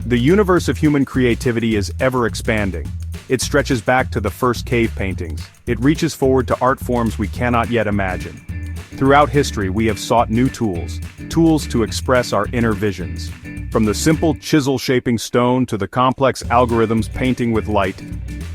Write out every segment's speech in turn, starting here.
The universe of human creativity is ever expanding. It stretches back to the first cave paintings. It reaches forward to art forms we cannot yet imagine. Throughout history, we have sought new tools to express our inner visions. From the simple chisel shaping stone to the complex algorithms painting with light,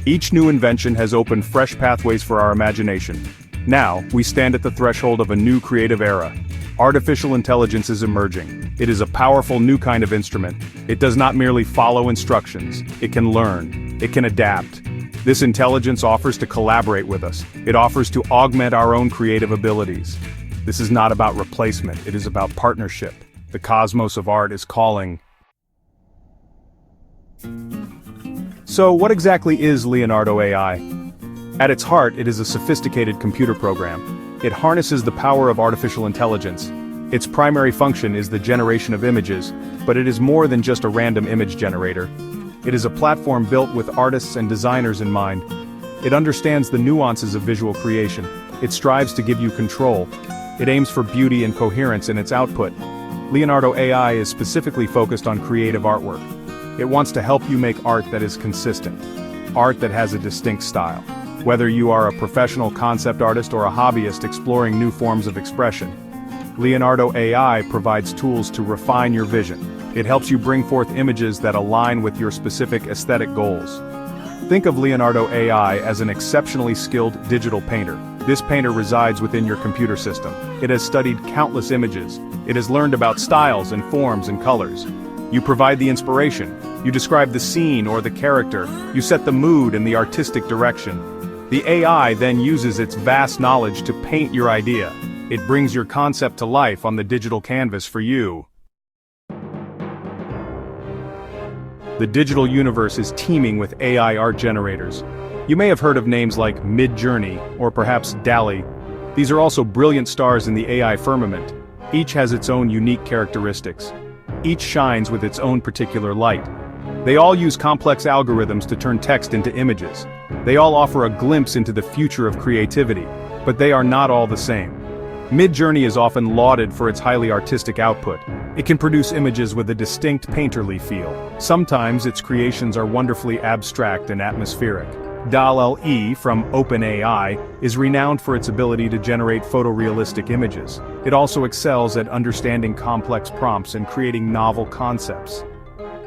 each new invention has opened fresh pathways for our imagination. Now, we stand at the threshold of a new creative era. Artificial intelligence is emerging. It is a powerful new kind of instrument. It does not merely follow instructions. It can learn. It can adapt. This intelligence offers to collaborate with us. It offers to augment our own creative abilities. This is not about replacement. It is about partnership. The cosmos of art is calling. So, what exactly is Leonardo AI? At its heart, it is a sophisticated computer program. It harnesses the power of artificial intelligence. Its primary function is the generation of images, but it is more than just a random image generator. It is a platform built with artists and designers in mind. It understands the nuances of visual creation. It strives to give you control. It aims for beauty and coherence in its output. Leonardo AI is specifically focused on creative artwork. It wants to help you make art that is consistent. Art that has a distinct style. Whether you are a professional concept artist or a hobbyist exploring new forms of expression, Leonardo AI provides tools to refine your vision. It helps you bring forth images that align with your specific aesthetic goals. Think of Leonardo AI as an exceptionally skilled digital painter. This painter resides within your computer system. It has studied countless images. It has learned about styles and forms and colors. You provide the inspiration. You describe the scene or the character. You set the mood and the artistic direction. The AI then uses its vast knowledge to paint your idea. It brings your concept to life on the digital canvas for you. The digital universe is teeming with AI art generators. You may have heard of names like Midjourney, or perhaps DALL-E. These are also brilliant stars in the AI firmament. Each has its own unique characteristics. Each shines with its own particular light. They all use complex algorithms to turn text into images. They all offer a glimpse into the future of creativity, but they are not all the same. Midjourney is often lauded for its highly artistic output. It can produce images with a distinct painterly feel. Sometimes its creations are wonderfully abstract and atmospheric. DALL-E from OpenAI is renowned for its ability to generate photorealistic images. It also excels at understanding complex prompts and creating novel concepts.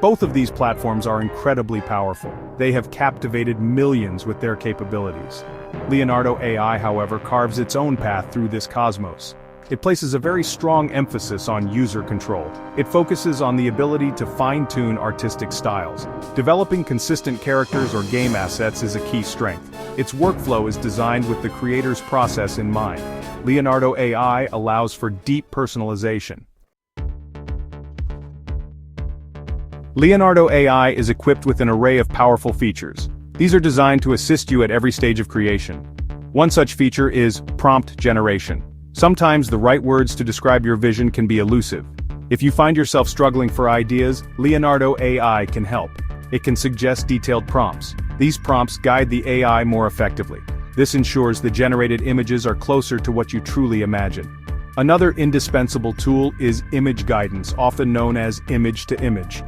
Both of these platforms are incredibly powerful. They have captivated millions with their capabilities. Leonardo AI, however, carves its own path through this cosmos. It places a very strong emphasis on user control. It focuses on the ability to fine-tune artistic styles. Developing consistent characters or game assets is a key strength. Its workflow is designed with the creator's process in mind. Leonardo AI allows for deep personalization. Leonardo AI is equipped with an array of powerful features. These are designed to assist you at every stage of creation. One such feature is prompt generation. Sometimes the right words to describe your vision can be elusive. If you find yourself struggling for ideas, Leonardo AI can help. It can suggest detailed prompts. These prompts guide the AI more effectively. This ensures the generated images are closer to what you truly imagine. Another indispensable tool is image guidance, often known as image-to-image.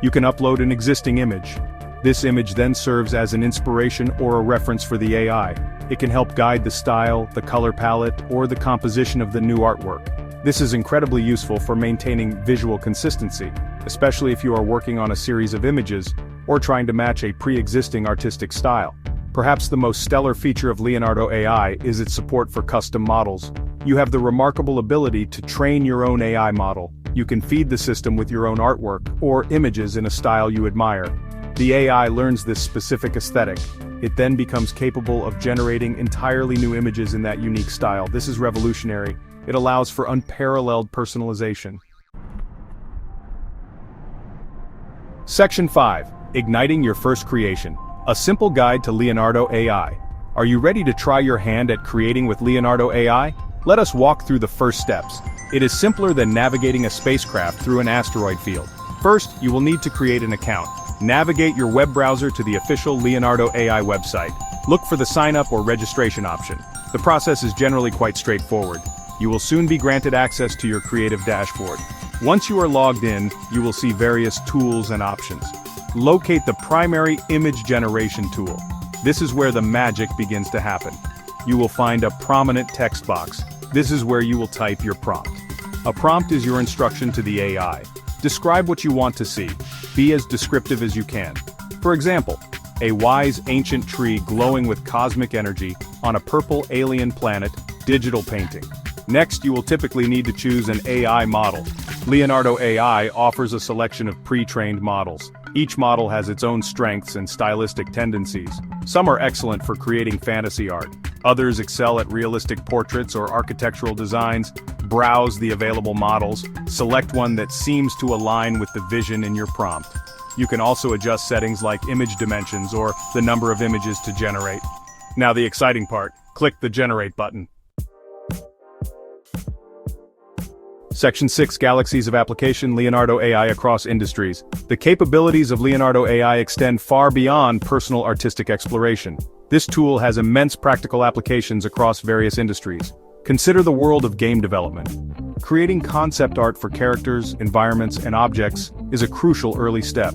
You can upload an existing image. This image then serves as an inspiration or a reference for the AI. It can help guide the style, the color palette, or the composition of the new artwork. This is incredibly useful for maintaining visual consistency, especially if you are working on a series of images or trying to match a pre-existing artistic style. Perhaps the most stellar feature of Leonardo AI is its support for custom models. You have the remarkable ability to train your own AI model. You can feed the system with your own artwork or images in a style you admire. The AI learns this specific aesthetic. It then becomes capable of generating entirely new images in that unique style. This is revolutionary. It allows for unparalleled personalization. Section 5. Igniting your first creation. A simple guide to Leonardo AI. Are you ready to try your hand at creating with Leonardo AI? Let us walk through the first steps. It is simpler than navigating a spacecraft through an asteroid field. First, you will need to create an account. Navigate your web browser to the official Leonardo AI website. Look for the sign up or registration option. The process is generally quite straightforward. You will soon be granted access to your creative dashboard. Once you are logged in, you will see various tools and options. Locate the primary image generation tool. This is where the magic begins to happen. You will find a prominent text box. This is where you will type your prompt. A prompt is your instruction to the AI. Describe what you want to see. Be as descriptive as you can. For example, a wise ancient tree glowing with cosmic energy on a purple alien planet, digital painting. Next, you will typically need to choose an AI model. Leonardo AI offers a selection of pre-trained models. Each model has its own strengths and stylistic tendencies. Some are excellent for creating fantasy art. Others excel at realistic portraits or architectural designs. Browse the available models. Select one that seems to align with the vision in your prompt. You can also adjust settings like image dimensions or the number of images to generate. Now the exciting part. Click the Generate button. Section 6 Galaxies of Application Leonardo AI across industries. The capabilities of Leonardo AI extend far beyond personal artistic exploration. This tool has immense practical applications across various industries. Consider the world of game development. Creating concept art for characters, environments, and objects is a crucial early step.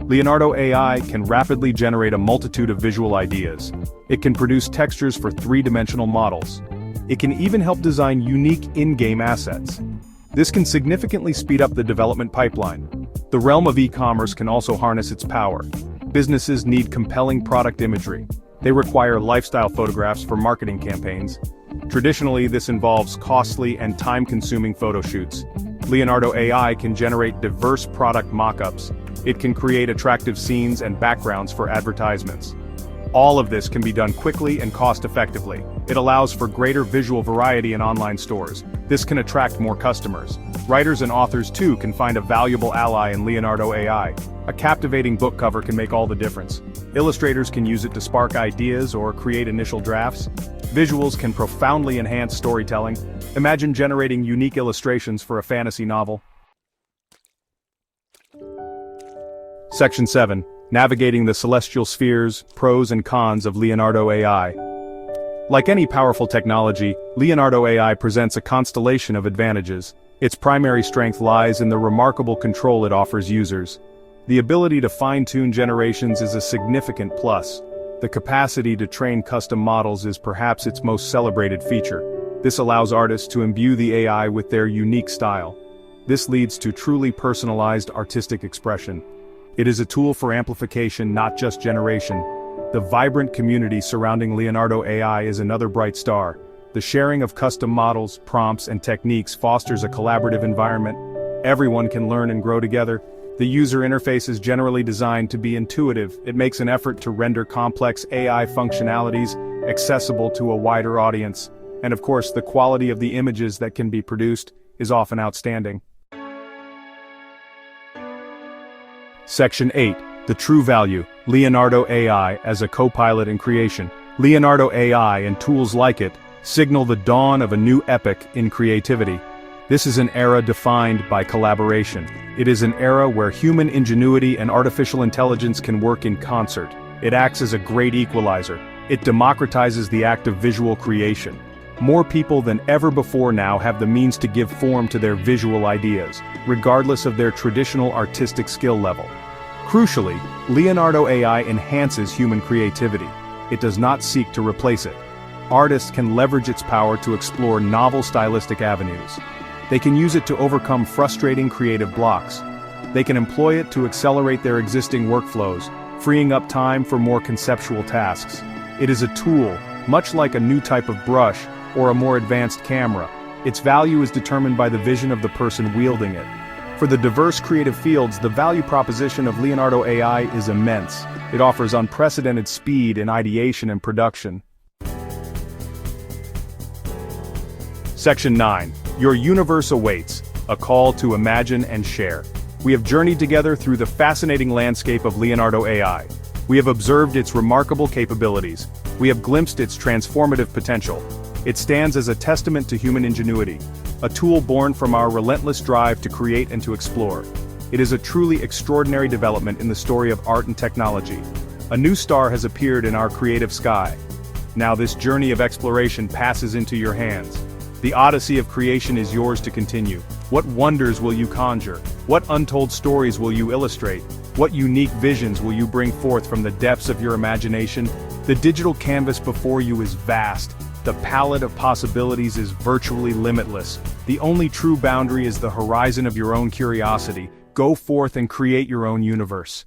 Leonardo AI can rapidly generate a multitude of visual ideas. It can produce textures for three-dimensional models. It can even help design unique in-game assets. This can significantly speed up the development pipeline. The realm of e-commerce can also harness its power. Businesses need compelling product imagery. They require lifestyle photographs for marketing campaigns. Traditionally, this involves costly and time-consuming photo shoots. Leonardo AI can generate diverse product mock-ups. It can create attractive scenes and backgrounds for advertisements. All of this can be done quickly and cost-effectively. It allows for greater visual variety in online stores. This can attract more customers. Writers and authors too can find a valuable ally in Leonardo AI. A captivating book cover can make all the difference. Illustrators can use it to spark ideas or create initial drafts. Visuals can profoundly enhance storytelling. Imagine generating unique illustrations for a fantasy novel. Section 7. Navigating the Celestial Spheres, Pros and Cons of Leonardo AI. Like any powerful technology, Leonardo AI presents a constellation of advantages. Its primary strength lies in the remarkable control it offers users. The ability to fine-tune generations is a significant plus. The capacity to train custom models is perhaps its most celebrated feature. This allows artists to imbue the AI with their unique style. This leads to truly personalized artistic expression. It is a tool for amplification, not just generation. The vibrant community surrounding Leonardo AI is another bright star. The sharing of custom models, prompts, and techniques fosters a collaborative environment. Everyone can learn and grow together. The user interface is generally designed to be intuitive. It makes an effort to render complex AI functionalities accessible to a wider audience. And of course, the quality of the images that can be produced is often outstanding. Section 8. The True Value, Leonardo AI as a co-pilot in creation. Leonardo AI and tools like it signal the dawn of a new epoch in creativity. This is an era defined by collaboration. It is an era where human ingenuity and artificial intelligence can work in concert. It acts as a great equalizer. It democratizes the act of visual creation. More people than ever before now have the means to give form to their visual ideas, regardless of their traditional artistic skill level. Crucially, Leonardo AI enhances human creativity. It does not seek to replace it. Artists can leverage its power to explore novel stylistic avenues. They can use it to overcome frustrating creative blocks. They can employ it to accelerate their existing workflows, freeing up time for more conceptual tasks. It is a tool, much like a new type of brush or a more advanced camera. Its value is determined by the vision of the person wielding it. For the diverse creative fields, the value proposition of Leonardo AI is immense. It offers unprecedented speed in ideation and production. Section 9. Your universe awaits, a call to imagine and share. We have journeyed together through the fascinating landscape of Leonardo AI. We have observed its remarkable capabilities. We have glimpsed its transformative potential. It stands as a testament to human ingenuity, a tool born from our relentless drive to create and to explore. It is a truly extraordinary development in the story of art and technology. A new star has appeared in our creative sky. Now this journey of exploration passes into your hands. The odyssey of creation is yours to continue. What wonders will you conjure? What untold stories will you illustrate? What unique visions will you bring forth from the depths of your imagination? The digital canvas before you is vast. The palette of possibilities is virtually limitless. The only true boundary is the horizon of your own curiosity. Go forth and create your own universe.